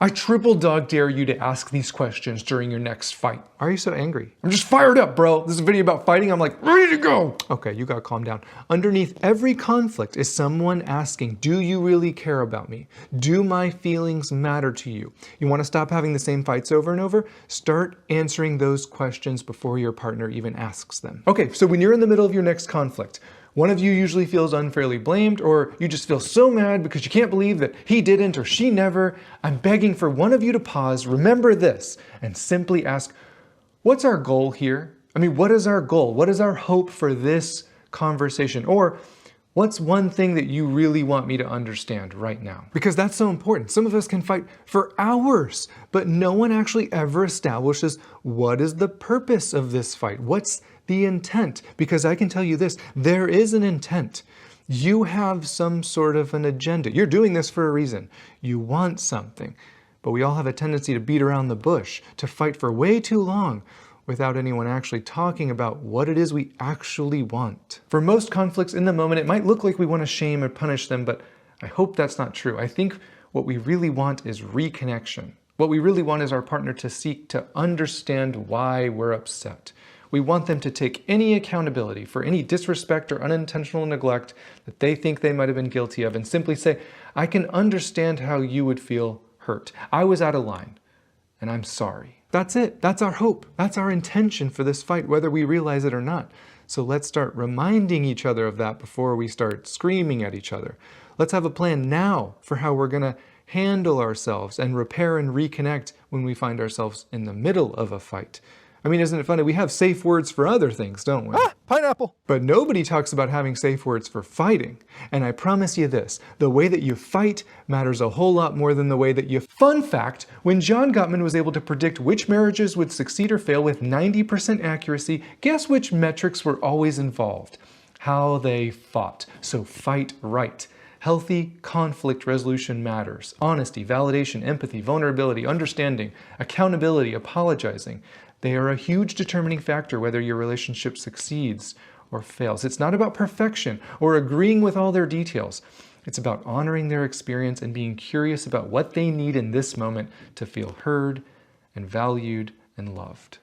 I triple dog dare you to ask these questions during your next fight. Why are you so angry? I'm just fired up, bro. This is a video about fighting. I'm like, ready to go. Okay, you gotta calm down. Underneath every conflict is someone asking, do you really care about me? Do my feelings matter to you? You wanna stop having the same fights over and over? Start answering those questions before your partner even asks them. Okay, so when you're in the middle of your next conflict, one of you usually feels unfairly blamed, or you just feel so mad because you can't believe that he didn't or she never. I'm begging for one of you to pause, remember this, and simply ask, what's our goal here? I mean, what is our goal? What is our hope for this conversation? Or what's one thing that you really want me to understand right now? Because that's so important. Some of us can fight for hours, but no one actually ever establishes what is the purpose of this fight. What's the intent? Because I can tell you this, there is an intent. You have some sort of an agenda. You're doing this for a reason. You want something. But we all have a tendency to beat around the bush, to fight for way too long without anyone actually talking about what it is we actually want. For most conflicts in the moment, it might look like we want to shame or punish them, but I hope that's not true. I think what we really want is reconnection. What we really want is our partner to seek to understand why we're upset. We want them to take any accountability for any disrespect or unintentional neglect that they think they might have been guilty of and simply say, I can understand how you would feel hurt. I was out of line, and I'm sorry. That's it. That's our hope. That's our intention for this fight, whether we realize it or not. So let's start reminding each other of that before we start screaming at each other. Let's have a plan now for how we're going to handle ourselves and repair and reconnect when we find ourselves in the middle of a fight. I mean, isn't it funny? We have safe words for other things, don't we? Pineapple! But nobody talks about having safe words for fighting. And I promise you this, the way that you fight matters a whole lot more than the way that you... Fun fact, when John Gottman was able to predict which marriages would succeed or fail with 90% accuracy, guess which metrics were always involved? How they fought. So fight right. Healthy conflict resolution matters. Honesty, validation, empathy, vulnerability, understanding, accountability, apologizing. They are a huge determining factor whether your relationship succeeds or fails. It's not about perfection or agreeing with all their details. It's about honoring their experience and being curious about what they need in this moment to feel heard and valued and loved.